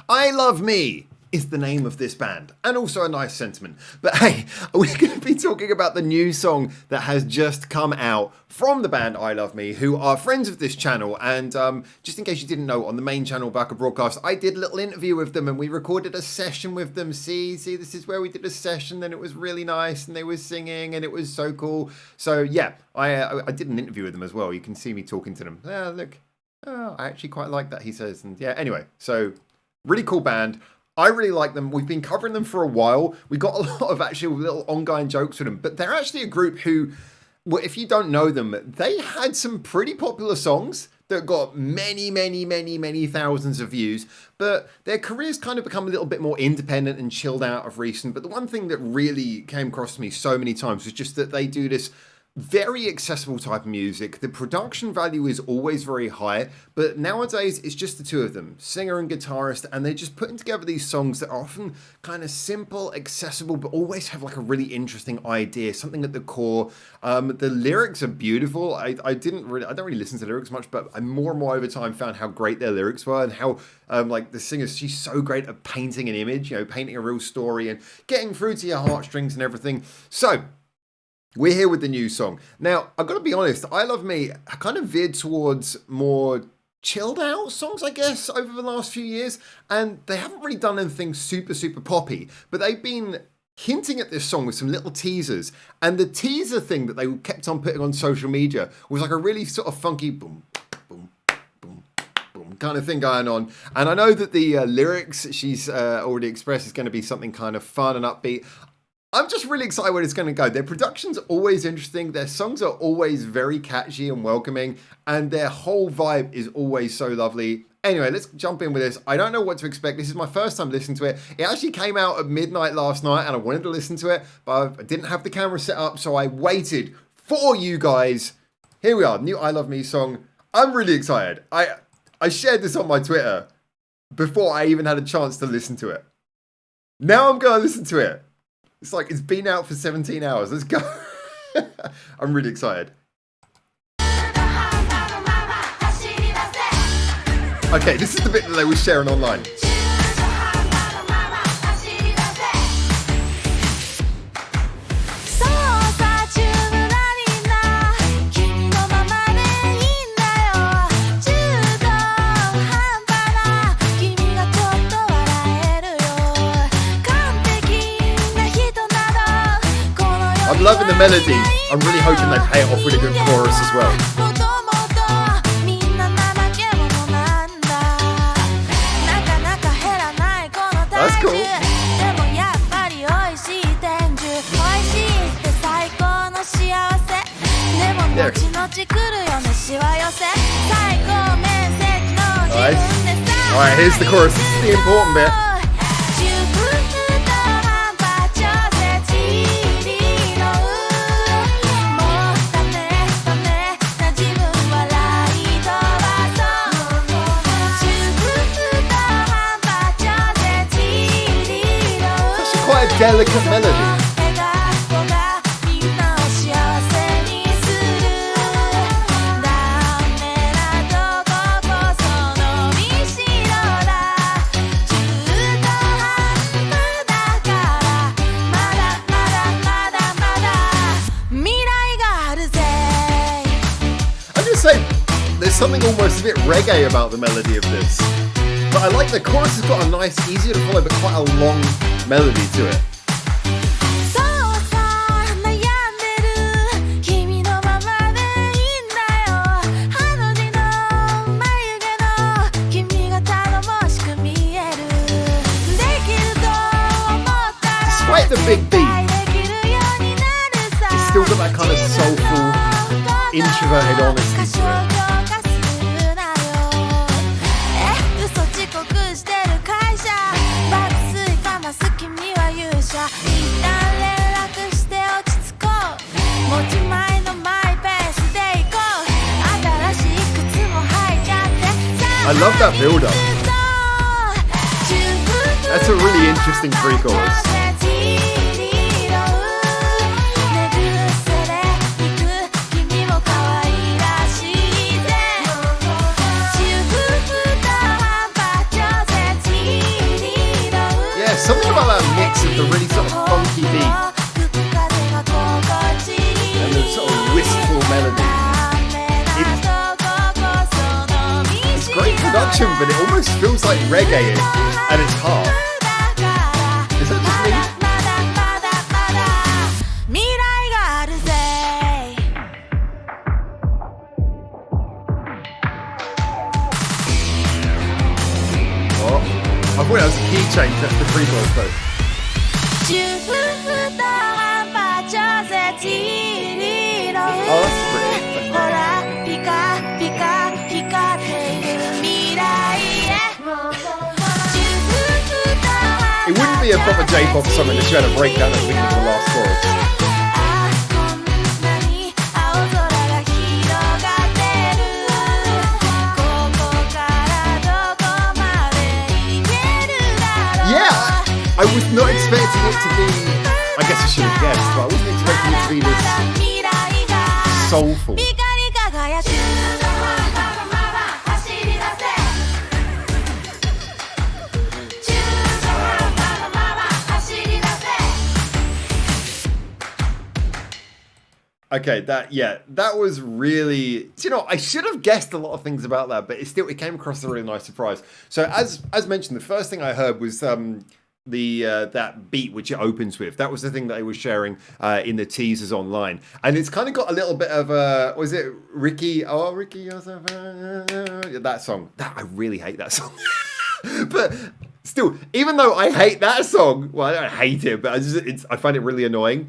I Love Me is the name of this band, and also a nice sentiment. But hey, we're going to be talking about the new song that has just come out from the band I Love Me, who are friends of this channel. And just in case you didn't know, on the main channel Back of Broadcast, I did a little interview with them and we recorded a session with them. See, this is where we did a session, and it was really nice, and they were singing, and it was so cool. So yeah, I did an interview with them as well. You can see me talking to them. Look, I actually quite like that, he says. And yeah, anyway, so really cool band. I really like them. We've been covering them for a while. We got a lot of actual little ongoing jokes with them, but they're actually a group who, well, if you don't know them, they had some pretty popular songs that got many thousands of views, but their careers kind of become a little bit more independent and chilled out of recent. But the one thing that really came across to me so many times was just that they do this very accessible type of music. The production value is always very high, but nowadays it's just the two of them, singer and guitarist, and they're just putting together these songs that are often kind of simple, accessible, but always have like a really interesting idea, something at the core. The lyrics are beautiful. I don't really listen to lyrics much, but I more and more over time found how great their lyrics were, and how like the singer, she's so great at painting an image, painting a real story and getting through to your heartstrings and everything. So we're here with the new song. Now, I've got to be honest, I Love Me kind of veered towards more chilled out songs, I guess, over the last few years. And they haven't really done anything super poppy, but they've been hinting at this song with some little teasers. And the teaser thing that they kept on putting on social media was like a really sort of funky boom, boom, boom, boom kind of thing going on. And I know that the lyrics she's already expressed is going to be something kind of fun and upbeat. I'm just really excited where it's going to go. Their production's always interesting. Their songs are always very catchy and welcoming. And their whole vibe is always so lovely. Anyway, let's jump in with this. I don't know what to expect. This is my first time listening to it. It actually came out at midnight last night and I wanted to listen to it, but I didn't have the camera set up, so I waited for you guys. Here we are, new I Love Me song. I'm really excited. I shared this on my Twitter before I even had a chance to listen to it. Now I'm going to listen to it. It's like it's been out for 17 hours. Let's go. I'm really excited. Okay, this is the bit that they were sharing online. I'm loving the melody. I'm really hoping they pay it off with a good chorus as well. That's cool. There. Alright, here's the chorus. This is the important bit. Quite a delicate melody. I'm just saying, there's something almost a bit reggae about the melody of this. But I like the chorus has got a nice, easier to follow, but quite a long melody to it. Despite the big beat, it's still got that kind of soulful, introverted honesty to it. I love that build-up. That's a really interesting pre-chorus. about that mix of the really sort of funky beat and the sort of wistful melody. It's great production, but it almost feels like reggae at its heart. Is that just me? Oh, I thought that was a key change. That's the pre-chorus though. Oh, that's pretty. It wouldn't be a proper J-pop song unless you had a breakdown at the beginning of the last chorus. Yeah, I was not expecting it to be, I guess I should have guessed, but I wasn't expecting it to be this soulful. Okay, that was really, I should have guessed a lot of things about that, but it came across as a really nice surprise. So as mentioned, the first thing I heard was that beat which it opens with. That was the thing that I was sharing in the teasers online, and it's kind of got a little bit of was it Ricky? Oh, Ricky, that song. I really hate that song, but still, even though I hate that song, well, I don't hate it, but I find it really annoying.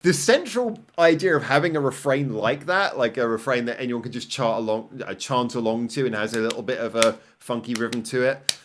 The central idea of having a refrain like that, like a refrain that anyone can just chant along to and has a little bit of a funky rhythm to it,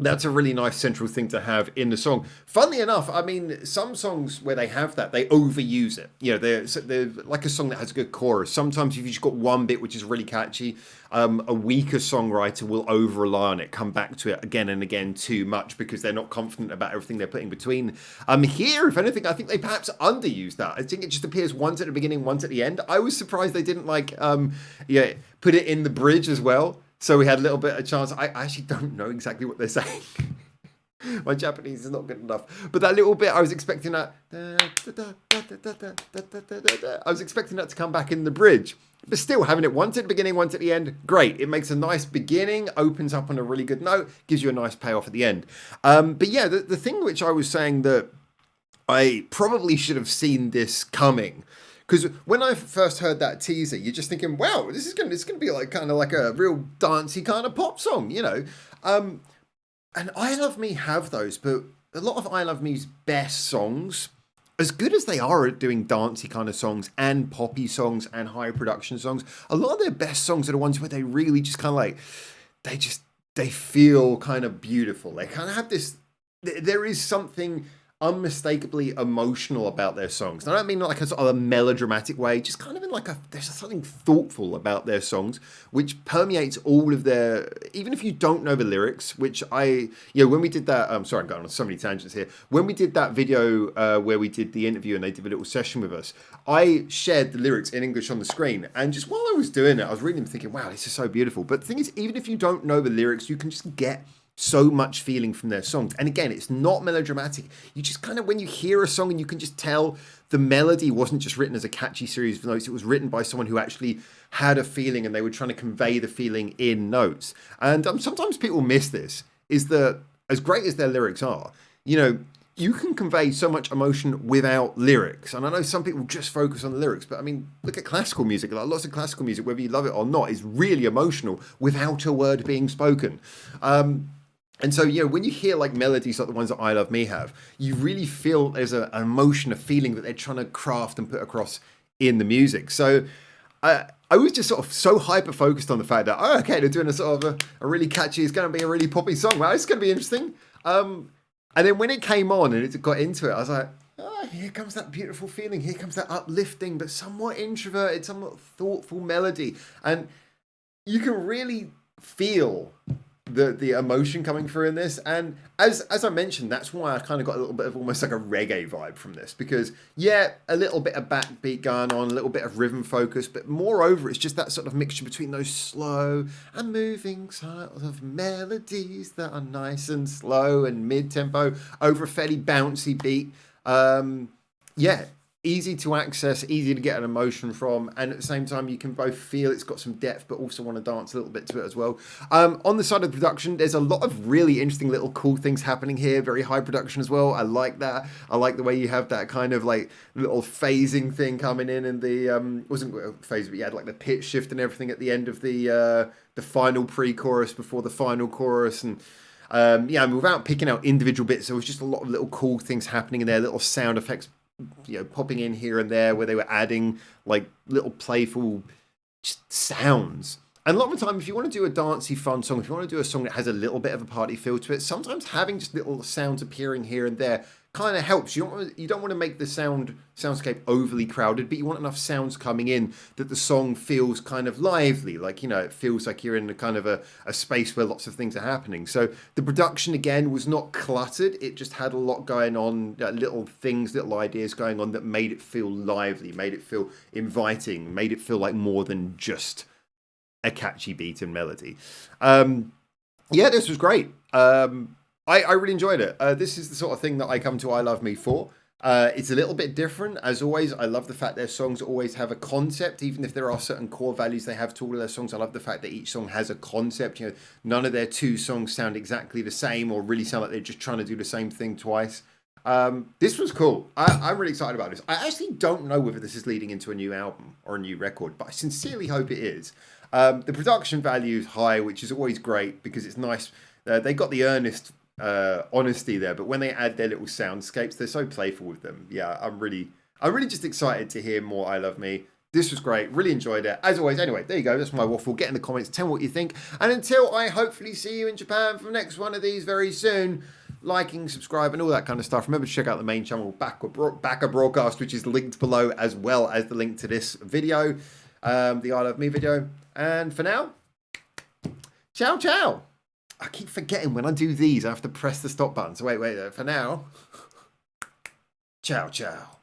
that's a really nice central thing to have in the song. Funnily enough, I mean, some songs where they have that, they overuse it. They're like a song that has a good chorus. Sometimes if you've just got one bit which is really catchy, a weaker songwriter will over-rely on it, come back to it again and again too much because they're not confident about everything they're putting between. Here, if anything, I think they perhaps underused that. I think it just appears once at the beginning, once at the end. I was surprised they didn't put it in the bridge as well. So we had a little bit of chance. I actually don't know exactly what they're saying. My Japanese is not good enough. But that little bit, I was expecting that. I was expecting that to come back in the bridge. But still, having it once at the beginning, once at the end, great. It makes a nice beginning, opens up on a really good note, gives you a nice payoff at the end. But yeah, the thing which I was saying that I probably should have seen this coming. Because when I first heard that teaser, you're just thinking, wow, this is gonna be like kind of like a real dancey kind of pop song, And I Love Me have those, but a lot of I Love Me's best songs, as good as they are at doing dancey kind of songs and poppy songs and high production songs, a lot of their best songs are the ones where they really just kind of like, they feel kind of beautiful. They kind of have this, there is something unmistakably emotional about their songs. And I don't mean like a sort of a melodramatic way, just kind of in like there's something thoughtful about their songs, which permeates all of their, even if you don't know the lyrics, which when we did that, I'm sorry, I'm going on so many tangents here. When we did that video where we did the interview and they did a little session with us, I shared the lyrics in English on the screen. And just while I was doing it, I was reading them thinking, wow, this is so beautiful. But the thing is, even if you don't know the lyrics, you can just get so much feeling from their songs. And again, it's not melodramatic. You just kind of, when you hear a song and you can just tell the melody wasn't just written as a catchy series of notes, it was written by someone who actually had a feeling and they were trying to convey the feeling in notes. And sometimes people miss this, is that as great as their lyrics are, you can convey so much emotion without lyrics. And I know some people just focus on the lyrics, but I mean, look at classical music. Like lots of classical music, whether you love it or not, is really emotional without a word being spoken. And so, when you hear like melodies like the ones that I Love Me have, you really feel there's an emotion, a feeling that they're trying to craft and put across in the music. So I was just sort of so hyper focused on the fact that, they're doing a sort of a really catchy, it's going to be a really poppy song. Well, it's going to be interesting. And then when it came on and it got into it, I was like, here comes that beautiful feeling. Here comes that uplifting, but somewhat introverted, somewhat thoughtful melody. And you can really feel the emotion coming through in this. And as I mentioned, that's why I kind of got a little bit of almost like a reggae vibe from this, because yeah, a little bit of backbeat going on, a little bit of rhythm focus, but moreover, it's just that sort of mixture between those slow and moving sort of melodies that are nice and slow and mid-tempo over a fairly bouncy beat. Yeah, easy to access, easy to get an emotion from, and at the same time you can both feel it's got some depth but also want to dance a little bit to it as well. On the side of the production, there's a lot of really interesting little cool things happening here, very high production as well. I like that. I like the way you have that kind of like little phasing thing coming in, and the wasn't a phase, but you had like the pitch shift and everything at the end of the final pre-chorus before the final chorus. And yeah, I mean, without picking out individual bits, there was just a lot of little cool things happening in there, little sound effects, you know, popping in here and there where they were adding like little playful just sounds. And a lot of the time, if you want to do a dancey fun song, if you want to do a song that has a little bit of a party feel to it, sometimes having just little sounds appearing here and there kind of helps. You don't want to make the soundscape overly crowded, but you want enough sounds coming in that the song feels kind of lively, like, you know, it feels like you're in a kind of a space where lots of things are happening. So the production again was not cluttered, it just had a lot going on, little things, little ideas going on that made it feel lively, made it feel inviting, made it feel like more than just a catchy beat and melody. Yeah, this was great. I really enjoyed it. This is the sort of thing that I come to I Love Me for. It's a little bit different. As always, I love the fact their songs always have a concept, even if there are certain core values they have to all of their songs. I love the fact that each song has a concept. You know, none of their two songs sound exactly the same or really sound like they're just trying to do the same thing twice. This was cool. I'm really excited about this. I actually don't know whether this is leading into a new album or a new record, but I sincerely hope it is. The production value is high, which is always great because it's nice. They got the earnest honesty there, but when they add their little soundscapes, they're so playful with them. Yeah, I'm really just excited to hear more I Love Me. This was great, really enjoyed it as always. Anyway, there you go, that's my waffle. Get in the comments, tell me what you think, and until I hopefully see you in Japan for the next one of these very soon, liking, subscribe, and all that kind of stuff. Remember to check out the main channel Backer Broadcast, which is linked below, as well as the link to this video, the I Love Me video. And for now, ciao ciao. I keep forgetting when I do these, I have to press the stop button. So wait, for now, ciao, ciao.